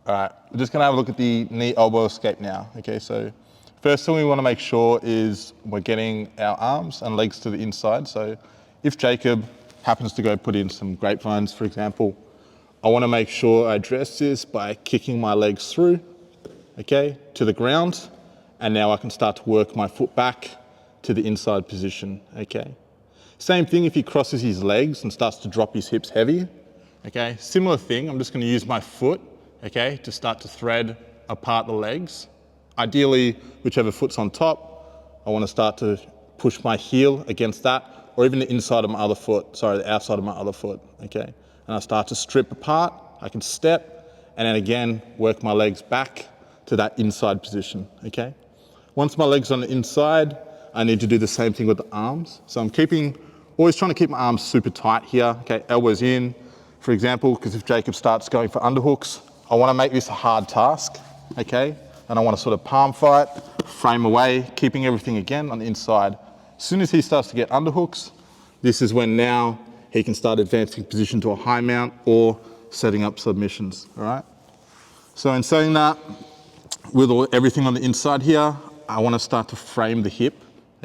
All right, we're just gonna have a look at the knee elbow escape now. Okay, so first thing we wanna make sure is we're getting our arms and legs to the inside. So if Jacob happens to go put in some grapevines, for example, I wanna make sure I address this by kicking my legs through, okay, to the ground. And now I can start to work my foot back to the inside position, okay? Same thing if he crosses his legs and starts to drop his hips heavy, okay? Similar thing, I'm just gonna use my foot, okay, to start to thread apart the legs. Ideally, whichever foot's on top, I wanna start to push my heel against that, or even the inside of my other foot, sorry, the outside of my other foot, okay? And I start to strip apart, I can step, and then again, work my legs back to that inside position, okay? Once my legs are on the inside, I need to do the same thing with the arms. So I'm always trying to keep my arms super tight here, okay? Elbows in, for example, because if Jacob starts going for underhooks, I wanna make this a hard task, okay? And I wanna sort of palm fight, frame away, keeping everything again on the inside. As soon as he starts to get underhooks, this is when now he can start advancing position to a high mount or setting up submissions, all right? So in saying that, with everything on the inside here, I wanna start to frame the hip,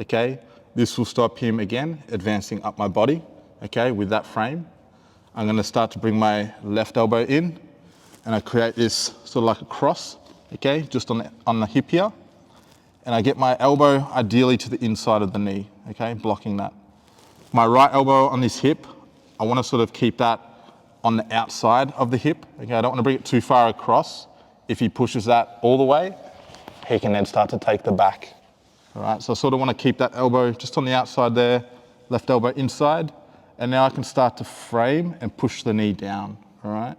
okay? This will stop him, again, advancing up my body, okay, with that frame. I'm gonna start to bring my left elbow in, and I create this sort of like a cross, okay, just on the hip here. And I get my elbow ideally to the inside of the knee, okay, blocking that. My right elbow on this hip, I wanna sort of keep that on the outside of the hip, okay? I don't wanna bring it too far across. If he pushes that all the way, he can then start to take the back. All right, so I sort of wanna keep that elbow just on the outside there, left elbow inside, and now I can start to frame and push the knee down, all right?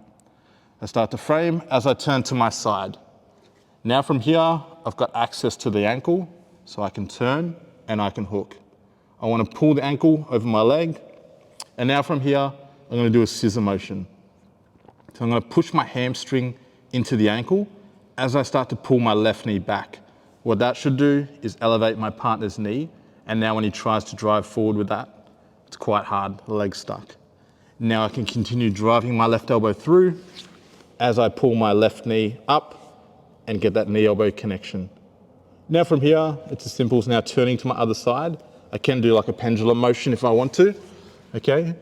I start to frame as I turn to my side. Now from here, I've got access to the ankle, so I can turn and I can hook. I wanna pull the ankle over my leg, and now from here, I'm gonna do a scissor motion. So I'm gonna push my hamstring into the ankle as I start to pull my left knee back. What that should do is elevate my partner's knee, and now when he tries to drive forward with that, it's quite hard, the leg's stuck. Now I can continue driving my left elbow through as I pull my left knee up and get that knee elbow connection. Now from here, it's as simple as now turning to my other side. I can do like a pendulum motion if I want to, okay?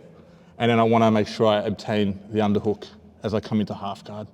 And then I wanna make sure I obtain the underhook as I come into half guard.